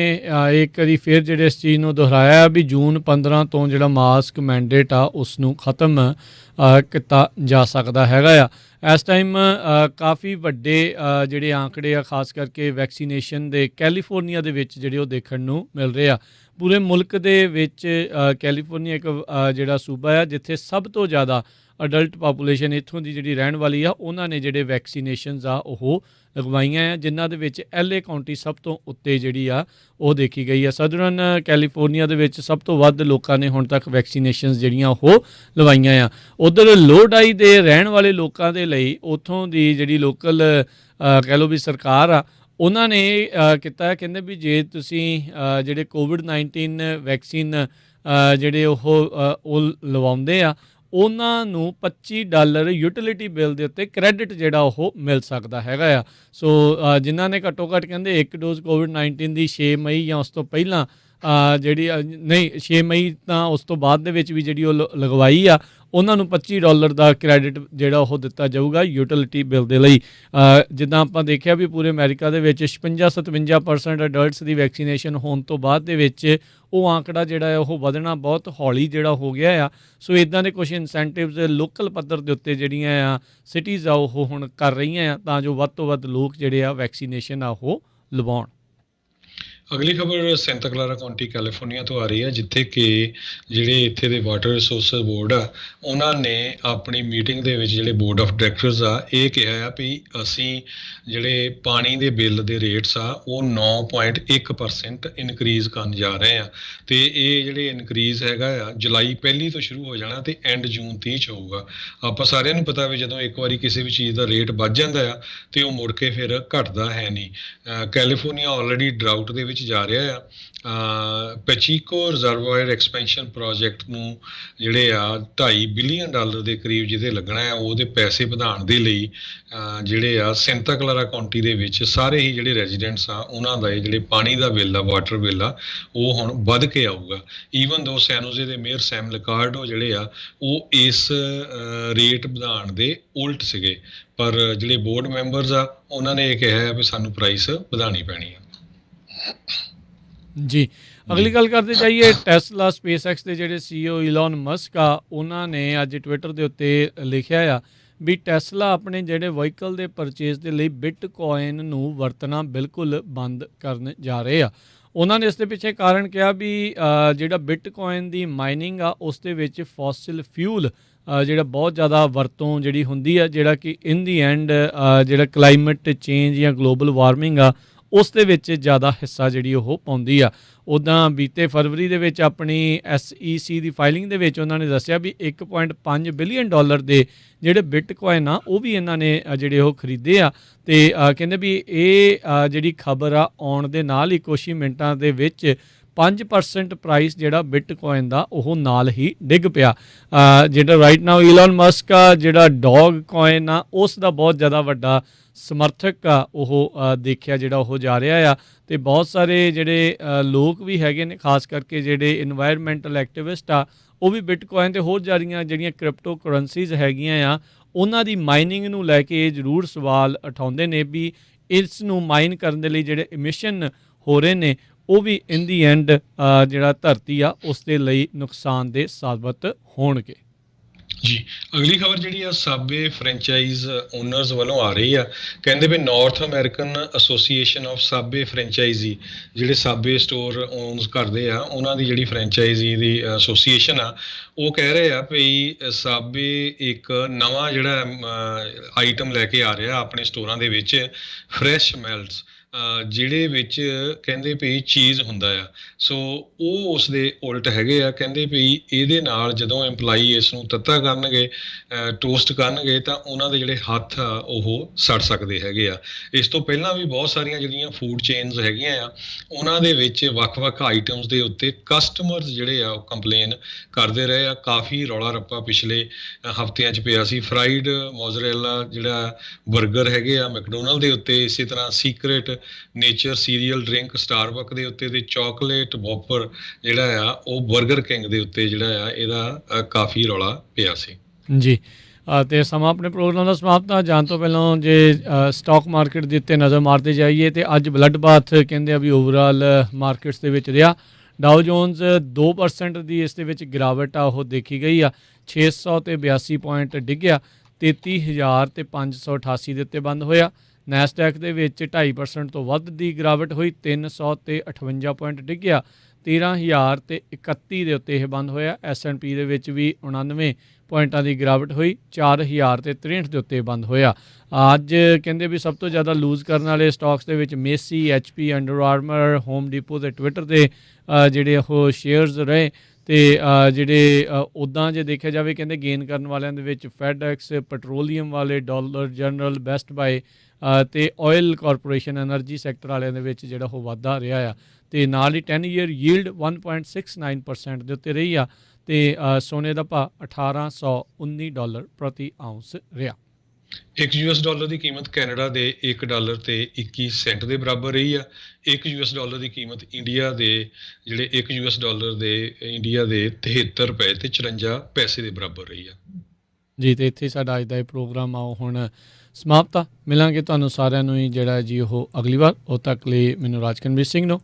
ਇੱਕ ਵਾਰੀ ਫਿਰ ਜਿਹੜੇ ਇਸ ਚੀਜ਼ ਨੂੰ ਦੁਹਰਾਇਆ ਵੀ ਜੂਨ 15 ਤੋਂ ਜਿਹੜਾ ਮਾਸਕ ਮੈਂਡੇਟ ਆ ਉਸ ਨੂੰ ਖਤਮ ਕੀਤਾ ਜਾ ਸਕਦਾ ਹੈਗਾ ਆ। ਇਸ ਟਾਈਮ ਕਾਫੀ ਵੱਡੇ ਜਿਹੜੇ ਆંકੜੇ ਆ ਖਾਸ ਕਰਕੇ ਵੈਕਸੀਨੇਸ਼ਨ ਦੇ ਕੈਲੀਫੋਰਨੀਆ ਦੇ ਵਿੱਚ ਜਿਹੜੇ ਉਹ ਦੇਖਣ ਨੂੰ ਮਿਲ ਰਹੇ ਆ। ਪੂਰੇ ਮੁਲਕ ਦੇ ਵਿੱਚ ਕੈਲੀਫੋਰਨੀਆ ਇੱਕ ਜਿਹੜਾ ਸੂਬਾ ਆ ਜਿੱਥੇ ਸਭ ਤੋਂ ਜ਼ਿਆਦਾ ਅਡਲਟ ਪਾਪੂਲੇਸ਼ਨ ਇੱਥੋਂ ਦੀ ਜਿਹੜੀ ਰਹਿਣ ਵਾਲੀ ਆ, ਉਹਨਾਂ ਨੇ ਜਿਹੜੇ ਵੈਕਸੀਨੇਸ਼ਨਸ ਆ ਉਹ ਲਗਵਾਈਆਂ ਆ, ਜਿਨ੍ਹਾਂ ਦੇ ਵਿੱਚ LA ਕਾਉਂਟੀ ਸਭ ਤੋਂ ਉੱਤੇ ਜਿਹੜੀ ਆ ਉਹ ਦੇਖੀ ਗਈ ਆ। ਸਦਰਨ ਕੈਲੀਫੋਰਨੀਆ ਦੇ ਵਿੱਚ ਸਭ ਤੋਂ ਵੱਧ ਲੋਕਾਂ ਨੇ ਹੁਣ ਤੱਕ ਵੈਕਸੀਨੇਸ਼ਨਸ ਜਿਹੜੀਆਂ ਉਹ ਲਵਾਈਆਂ ਆ। ਉੱਧਰ ਲੋਡਾਈ ਦੇ ਰਹਿਣ ਵਾਲੇ ਲੋਕਾਂ ਦੇ ਲਈ ਉੱਥੋਂ ਦੀ ਜਿਹੜੀ ਲੋਕਲ ਕਹਿ ਲਓ ਵੀ ਸਰਕਾਰ ਆ, ਉਹਨਾਂ ਨੇ ਕੀਤਾ, ਕਹਿੰਦੇ ਵੀ ਜੇ ਤੁਸੀਂ ਜਿਹੜੇ COVID-19 ਵੈਕਸੀਨ ਜਿਹੜੇ ਉਹ ਲਵਾਉਂਦੇ ਆ ਉਹਨਾਂ ਨੂੰ $25 ਯੂਟਿਲਿਟੀ ਬਿੱਲ ਦੇ ਉੱਤੇ ਕ੍ਰੈਡਿਟ ਜਿਹੜਾ ਉਹ ਮਿਲ ਸਕਦਾ ਹੈਗਾ ਆ। ਸੋ ਜਿਨ੍ਹਾਂ ਨੇ ਘੱਟੋ ਘੱਟ ਕਹਿੰਦੇ ਇੱਕ ਡੋਜ਼ COVID-19 ਦੀ 6 ਮਈ ਜਾਂ ਉਸ ਤੋਂ ਪਹਿਲਾਂ ਜਿਹੜੀ ਨਹੀਂ 6 ਮਈ ਤਾਂ ਉਸ ਤੋਂ ਬਾਅਦ ਦੇ ਵਿੱਚ ਵੀ ਜਿਹੜੀ ਉਹ ਲਗਵਾਈ ਆ, ਉਹਨਾਂ ਨੂੰ $25 ਦਾ ਕ੍ਰੈਡਿਟ ਜਿਹੜਾ ਉਹ ਦਿੱਤਾ ਜਾਊਗਾ ਯੂਟਿਲਿਟੀ ਬਿੱਲ ਦੇ ਲਈ। ਜਿੱਦਾਂ ਆਪਾਂ ਦੇਖਿਆ ਵੀ ਪੂਰੇ ਅਮਰੀਕਾ ਦੇ ਵਿੱਚ 56-57% ਅਡਲਟਸ ਦੀ ਵੈਕਸੀਨੇਸ਼ਨ ਹੋਣ ਤੋਂ ਬਾਅਦ ਦੇ ਵਿੱਚ ਉਹ ਆંકੜਾ ਜਿਹੜਾ ਹੈ ਉਹ ਵਧਣਾ ਬਹੁਤ ਹੌਲੀ ਜਿਹੜਾ ਹੋ ਗਿਆ ਆ। ਸੋ ਇੱਦਾਂ ਦੇ ਕੁਝ ਇਨਸੈਂਟਿਵਸ ਲੋਕਲ ਪੱਧਰ ਦੇ ਉੱਤੇ ਜਿਹੜੀਆਂ ਆ ਸਿਟੀਜ਼ ਆ ਉਹ ਹੁਣ ਕਰ ਰਹੀਆਂ ਆ ਤਾਂ ਜੋ ਵੱਧ ਤੋਂ ਵੱਧ ਲੋਕ ਜਿਹੜੇ ਆ ਵੈਕਸੀਨੇਸ਼ਨ ਆ ਉਹ ਲਵਾਉਣ। ਅਗਲੀ ਖਬਰ ਸੈਂਟਾ ਕਲਾਰਾ ਕਾਉਂਟੀ ਕੈਲੀਫੋਰਨੀਆ ਤੋਂ ਆ ਰਹੀ ਹੈ, ਜਿੱਥੇ ਕਿ ਜਿਹੜੇ ਇੱਥੇ ਦੇ ਵਾਟਰ ਰਿਸੋਰਸਸ ਬੋਰਡ ਆ ਉਹਨਾਂ ਨੇ ਆਪਣੀ ਮੀਟਿੰਗ ਦੇ ਵਿੱਚ ਜਿਹੜੇ ਬੋਰਡ ਆਫ ਡਾਇਰੈਕਟਰਸ ਆ ਇਹ ਕਿਹਾ ਆ ਵੀ ਅਸੀਂ ਜਿਹੜੇ ਪਾਣੀ ਦੇ ਬਿੱਲ ਦੇ ਰੇਟਸ ਆ ਉਹ 9.1% ਇਨਕਰੀਜ਼ ਕਰਨ ਜਾ ਰਹੇ ਆ। ਤੇ ਇਹ ਜਿਹੜੇ ਇਨਕਰੀਜ਼ ਹੈਗਾ ਆ ਜੁਲਾਈ 1 ਤੋਂ ਸ਼ੁਰੂ ਹੋ ਜਾਣਾ ਤੇ ਐਂਡ ਜੂਨ 30 ਚ ਹੋਊਗਾ। ਆਪਾਂ ਸਾਰਿਆਂ ਨੂੰ ਪਤਾ ਵੀ ਜਦੋਂ ਇੱਕ ਵਾਰੀ ਕਿਸੇ ਵੀ ਚੀਜ਼ ਦਾ ਰੇਟ ਵੱਧ ਜਾਂਦਾ ਆ ਤੇ ਉਹ ਮੁੜ ਕੇ ਫਿਰ ਘਟਦਾ ਹੈ ਨਹੀਂ। ਕੈਲੀਫੋਰਨੀਆ ਆਲਰੇਡੀ ਡਰਾਊਟ ਦੇ ਵਿੱਚ ਜਾ ਰਿਹਾ ਆ। ਪੈਚੀਕੋ ਰਿਜ਼ਰਵਾਇਰ ਐਕਸਪੈਂਸ਼ਨ ਪ੍ਰੋਜੈਕਟ ਨੂੰ ਜਿਹੜੇ ਆ $2.5 ਬਿਲੀਅਨ ਦੇ ਕਰੀਬ ਜਿਹਦੇ ਲੱਗਣਾ ਆ ਉਹਦੇ ਪੈਸੇ ਵਧਾਉਣ ਦੇ ਲਈ ਜਿਹੜੇ ਆ ਸੈਂਟਾ ਕਲਾਰਾ ਕਾਉਂਟੀ ਦੇ ਵਿੱਚ ਸਾਰੇ ਹੀ ਜਿਹੜੇ ਰੈਜ਼ੀਡੈਂਟਸ ਆ ਉਹਨਾਂ ਦਾ ਜਿਹੜੇ ਪਾਣੀ ਦਾ ਬਿੱਲ ਆ ਵਾਟਰ ਬਿੱਲ ਆ ਉਹ ਹੁਣ ਵੱਧ ਕੇ ਆਊਗਾ। ਈਵਨ ਦੋ ਸੈਨੋਜ਼ੇ ਦੇ ਮੇਅਰ ਸੈਮ ਲਿਕਾਰਡੋ ਜਿਹੜੇ ਆ ਉਹ ਇਸ ਰੇਟ ਵਧਾਉਣ ਦੇ ਉਲਟ ਸੀਗੇ, ਪਰ ਜਿਹੜੇ ਬੋਰਡ ਮੈਂਬਰਸ ਆ ਉਹਨਾਂ ਨੇ ਇਹ ਕਿਹਾ ਵੀ ਸਾਨੂੰ ਪ੍ਰਾਈਸ ਵਧਾਉਣੀ ਪੈਣੀ ਆ। ਜੀ ਅਗਲੀ ਗੱਲ ਕਰਦੇ ਜਾਈਏ ਟੈਸਲਾ ਸਪੇਸਐਕਸ ਦੇ ਜਿਹੜੇ CEO ਇਲਨ ਮਸਕ ਆ ਉਹਨਾਂ ਨੇ ਅੱਜ ਟਵਿੱਟਰ ਦੇ ਉੱਤੇ ਲਿਖਿਆ ਆ ਵੀ ਟੈਸਲਾ ਆਪਣੇ ਜਿਹੜੇ ਵਹੀਕਲ ਦੇ ਪਰਚੇਜ਼ ਦੇ ਲਈ ਬਿਟਕੋਇਨ ਨੂੰ ਵਰਤਣਾ ਬਿਲਕੁਲ ਬੰਦ ਕਰਨ ਜਾ ਰਹੇ ਆ। ਉਹਨਾਂ ਨੇ ਇਸ ਦੇ ਪਿੱਛੇ ਕਾਰਨ ਕਿਹਾ ਵੀ ਜਿਹੜਾ ਬਿਟਕੋਇਨ ਦੀ ਮਾਈਨਿੰਗ ਆ ਉਸ ਦੇ ਵਿੱਚ ਫੋਸਿਲ ਫਿਊਲ ਜਿਹੜਾ ਬਹੁਤ ਜ਼ਿਆਦਾ ਵਰਤੋਂ ਜਿਹੜੀ ਹੁੰਦੀ ਆ, ਜਿਹੜਾ ਕਿ ਇਨ ਦੀ ਐਂਡ ਜਿਹੜਾ ਕਲਾਈਮੇਟ ਚੇਂਜ ਜਾਂ ਗਲੋਬਲ ਵਾਰਮਿੰਗ ਆ ਉਸ ਦੇ ਵਿੱਚ ਜ਼ਿਆਦਾ ਹਿੱਸਾ ਜਿਹੜੀ ਉਹ ਪਾਉਂਦੀ ਆ। ਉੱਦਾਂ ਬੀਤੇ ਫਰਵਰੀ ਦੇ ਵਿੱਚ ਆਪਣੀ SEC ਦੀ ਫਾਈਲਿੰਗ ਦੇ ਵਿੱਚ ਉਹਨਾਂ ਨੇ ਦੱਸਿਆ ਵੀ $1.5 ਬਿਲੀਅਨ ਦੇ ਜਿਹੜੇ ਬਿਟਕੋਇਨ ਆ ਉਹ ਵੀ ਇਹਨਾਂ ਨੇ ਜਿਹੜੇ ਉਹ ਖਰੀਦੇ ਆ। ਤੇ ਕਹਿੰਦੇ ਵੀ ਇਹ ਜਿਹੜੀ ਖਬਰ ਆ ਆਉਣ ਦੇ ਨਾਲ ਹੀ ਕੁਛ ਹੀ ਮਿੰਟਾਂ ਦੇ ਵਿੱਚ 5% ਪ੍ਰਾਈਸ ਜਿਹੜਾ ਬਿਟਕੋਇਨ ਦਾ ਉਹ ਨਾਲ ਹੀ ਡਿੱਗ ਪਿਆ। ਜਿਹੜਾ ਰਾਈਟ ਨਾਓ ਇਲਨ ਮਸਕ ਆ ਜਿਹੜਾ ਡੌਗ ਕੋਇਨ ਆ ਉਸ ਦਾ ਬਹੁਤ ਜ਼ਿਆਦਾ ਵੱਡਾ ਸਮਰਥਕ ਆ ਉਹ ਦੇਖਿਆ ਜਿਹੜਾ ਉਹ ਜਾ ਰਿਹਾ ਆ। ਤੇ ਬਹੁਤ ਸਾਰੇ ਜਿਹੜੇ ਲੋਕ ਵੀ ਹੈਗੇ ਨੇ ਖਾਸ ਕਰਕੇ ਜਿਹੜੇ ਇਨਵਾਇਰਮੈਂਟਲ ਐਕਟਿਵਿਸਟ ਆ ਉਹ ਵੀ ਬਿਟਕੋਇਨ ਤੇ ਹੋਰ ਜਿਹੜੀਆਂ ਕ੍ਰਿਪਟੋ ਕਰੰਸੀਜ਼ ਹੈਗੀਆਂ ਆ ਉਹਨਾਂ ਦੀ ਮਾਈਨਿੰਗ ਨੂੰ ਲੈ ਕੇ ਇਹ ਜ਼ਰੂਰ ਸਵਾਲ ਉਠਾਉਂਦੇ ਨੇ ਵੀ ਇਸ ਨੂੰ ਮਾਈਨ ਕਰਨ ਦੇ ਲਈ ਜਿਹੜੇ ਇਮਿਸ਼ਨ ਹੋ ਰਹੇ ਨੇ ਉਹ ਵੀ ਇਨ ਦੀ ਐਂਡ ਜਿਹੜਾ ਧਰਤੀ ਆ ਉਸ ਦੇ ਲਈ ਨੁਕਸਾਨ ਦੇ ਸਾਬਤ ਹੋਣਗੇ। ਜੀ ਅਗਲੀ ਖਬਰ ਜਿਹੜੀ ਆ ਸਾਬਵੇ ਫਰੈਂਚਾਈਜ਼ ਓਨਰਸ ਵੱਲੋਂ ਆ ਰਹੀ ਆ। ਕਹਿੰਦੇ ਵੀ North American Association of Subway franchisee ਜਿਹੜੇ ਸਾਬਵੇ ਸਟੋਰ ਓਨਸ ਕਰਦੇ ਆ ਉਹਨਾਂ ਦੀ ਜਿਹੜੀ ਫਰੈਂਚਾਈਜ਼ੀ ਦੀ ਐਸੋਸੀਏਸ਼ਨ ਆ ਉਹ ਕਹਿ ਰਹੇ ਆ ਵੀ ਸਾਬਵੇ ਇੱਕ ਨਵਾਂ ਜਿਹੜਾ ਆਈਟਮ ਲੈ ਕੇ ਆ ਰਿਹਾ ਆਪਣੇ ਸਟੋਰਾਂ ਦੇ ਵਿੱਚ ਫਰੈਸ਼ ਮੈਲਟਸ ਜਿਹੜੇ ਵਿੱਚ ਕਹਿੰਦੇ ਵੀ ਚੀਜ਼ ਹੁੰਦਾ ਆ। ਸੋ ਉਹ ਉਸ ਦੇ ਉਲਟ ਹੈਗੇ ਆ। ਕਹਿੰਦੇ ਵੀ ਇਹਦੇ ਨਾਲ ਜਦੋਂ EMPLOYEE ਇਸ ਨੂੰ ਤੱਤਾ ਕਰਨਗੇ ਟੋਸਟ ਕਰਨਗੇ ਤਾਂ ਉਹਨਾਂ ਦੇ ਜਿਹੜੇ ਹੱਥ ਆ ਉਹ ਸੜ ਸਕਦੇ ਹੈਗੇ ਆ। ਇਸ ਤੋਂ ਪਹਿਲਾਂ ਵੀ ਬਹੁਤ ਸਾਰੀਆਂ ਜਿਹੜੀਆਂ ਫੂਡ ਚੇਨਸ ਹੈਗੀਆਂ ਆ ਉਹਨਾਂ ਦੇ ਵਿੱਚ ਵੱਖ-ਵੱਖ ਆਈਟਮਸ ਦੇ ਉੱਤੇ ਕਸਟਮਰਸ ਜਿਹੜੇ ਆ ਉਹ ਕੰਪਲੇਨ ਕਰਦੇ ਰਹੇ ਆ। ਕਾਫੀ ਰੌਲਾ ਰੱਪਾ ਪਿਛਲੇ ਹਫ਼ਤਿਆਂ 'ਚ ਪਿਆ ਸੀ। ਫਰਾਈਡ ਮੋਜ਼ਰੇਲਾ ਜਿਹੜਾ 버ਗਰ ਹੈਗੇ ਆ ਮੈਕਡੋਨਲਡ ਦੇ ਉੱਤੇ, ਇਸੇ ਤਰ੍ਹਾਂ secret nature serial drink Starbuck ਦੇ ਉੱਤੇ ਤੇ ਚਾਕਲੇਟ ਵੌਫਰ ਜਿਹੜਾ ਆ ਉਹ 버ਗਰ ਕਿੰਗ ਦੇ ਉੱਤੇ ਜਿਹੜਾ ਆ ਇਹਦਾ ਕਾਫੀ ਰੌਲਾ ਪਿਆ ਸੀ। ਜੀ ਤੇ ਸਮਾਂ ਆਪਣੇ ਪ੍ਰੋਗਰਾਮ ਦਾ ਸਮਾਪਤ ਆ। ਜਾਣ ਤੋਂ ਪਹਿਲਾਂ ਜੇ ਸਟਾਕ ਮਾਰਕੀਟ ਦੇ ਉੱਤੇ ਨਜ਼ਰ ਮਾਰਦੇ ਜਾਈਏ ਤੇ ਅੱਜ ਬਲੱਡ ਬਾਥ ਕਹਿੰਦੇ ਆ ਵੀ ਓਵਰਆਲ ਮਾਰਕੀਟਸ ਦੇ ਵਿੱਚ ਰਿਹਾ। ਡਾਓ ਜੋਨਸ 2% ਦੀ ਇਸ ਦੇ ਵਿੱਚ ਗਿਰਾਵਟ ਆ ਉਹ ਦੇਖੀ ਗਈ ਆ। 682 ਪੁਆਇੰਟ ਡਿੱਗਿਆ। 33,588 ਦੇ ਉੱਤੇ ਬੰਦ ਹੋਇਆ। ਨੈਸਡੈਕ ਦੇ ਵਿੱਚ 2.5% ਤੋਂ ਵੱਧ ਦੀ ਗਿਰਾਵਟ ਹੋਈ। 358 ਪੁਆਇੰਟ ਡਿੱਗਿਆ। 13,031 ਦੇ ਉੱਤੇ ਇਹ ਬੰਦ ਹੋਇਆ। S&P ਦੇ ਵਿੱਚ ਵੀ 99 ਪੁਆਇੰਟਾਂ ਦੀ ਗਿਰਾਵਟ ਹੋਈ। 4,063 ਦੇ ਉੱਤੇ ਬੰਦ ਹੋਇਆ। ਅੱਜ ਕਹਿੰਦੇ ਵੀ ਸਭ ਤੋਂ ਜ਼ਿਆਦਾ ਲੂਜ਼ ਕਰਨ ਵਾਲੇ ਸਟਾਕਸ ਦੇ ਵਿੱਚ ਮੇਸੀ, HP, under Armour, home depot ਤੇ ਟਵਿੱਟਰ ਦੇ ਜਿਹੜੇ ਉਹ ਸ਼ੇਅਰਸ ਰਹੇ। ਤੇ ਜਿਹੜੇ ਉੱਦਾਂ ਜੇ ਦੇਖਿਆ ਜਾਵੇ ਕਹਿੰਦੇ ਗੇਨ ਕਰਨ ਵਾਲਿਆਂ ਦੇ ਵਿੱਚ ਫੈਡਐਕਸ, ਪੈਟਰੋਲੀਅਮ ਵਾਲੇ, ਡਾਲਰ ਜਨਰਲ, ਬੈਸਟ ਬਾਏ ਤੇ ਆਇਲ ਕਾਰਪੋਰੇਸ਼ਨ ਐਨਰਜੀ ਸੈਕਟਰ ਵਾਲਿਆਂ ਦੇ ਵਿੱਚ ਜਿਹੜਾ ਉਹ ਵਾਧਾ ਰਿਹਾ ਆ। ਤੇ ਨਾਲ ਹੀ 10 ਈਅਰ ਯੀਲਡ 1.69% ਦੇ ਉੱਤੇ ਰਹੀ ਆ। ਤੇ ਸੋਨੇ ਦਾ ਭਾਅ $1,819 ਪ੍ਰਤੀ ਆਉਂਸ ਰਿਹਾ। ਇੱਕ ਯੂਐਸ ਡਾਲਰ ਦੀ ਕੀਮਤ ਕੈਨੇਡਾ ਦੇ 1 ਡਾਲਰ ਤੇ 21 ਸੈਂਟ ਦੇ ਬਰਾਬਰ ਰਹੀ ਆ। ਇੱਕ ਯੂਐਸ ਡਾਲਰ ਦੀ ਕੀਮਤ ਇੰਡੀਆ ਦੇ ਜਿਹੜੇ 1 ਯੂਐਸ ਡਾਲਰ ਦੇ ਇੰਡੀਆ ਦੇ 73 ਰੁਪਏ ਤੇ 54 ਪੈਸੇ ਦੇ ਬਰਾਬਰ ਰਹੀ ਆ। ਜੀ, ਤੇ ਇੱਥੇ ਸਾਡਾ ਅੱਜ ਦਾ ਇਹ ਪ੍ਰੋਗਰਾਮ ਆ ਉਹ ਹੁਣ ਸਮਾਪਤ ਆ। ਮਿਲਾਂਗੇ ਤੁਹਾਨੂੰ ਸਾਰਿਆਂ ਨੂੰ ਹੀ ਜਿਹੜਾ ਜੀ ਉਹ ਅਗਲੀ ਵਾਰ। ਉਦੋਂ ਤੱਕ ਲਈ ਮੈਨੂੰ ਰਾਜਕਨਵੀਰ ਸਿੰਘ ਨੂੰ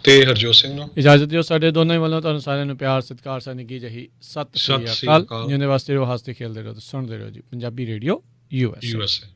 ਤੇ ਹਰਜੋਤ ਸਿੰਘ ਨੂੰ ਇਜਾਜ਼ਤ ਦਿਓ। ਸਾਡੇ ਦੋਨਾਂ ਹੀ ਵੱਲੋਂ ਤੁਹਾਨੂੰ ਸਾਰਿਆਂ ਨੂੰ ਪਿਆਰ ਸਤਿਕਾਰ ਸਾਨਿਕੀ ਜਹੀ ਸਤਿ ਸਤਿ ਸ਼੍ਰੀ ਸ੍ਰੀ ਅਕਾਲ। ਅਕਾਲ। ਜਿਉਂਦੇ ਵਾਸਤੇ ਰਹੋ, ਹੱਸਦੇ ਖੇਲਦੇ ਰਹੋ ਤੇ ਸੁਣਦੇ ਰਹੋ ਜੀ ਪੰਜਾਬੀ ਰੇਡੀਓ ਯੂਐਸ। ਯੂਐਸਏ।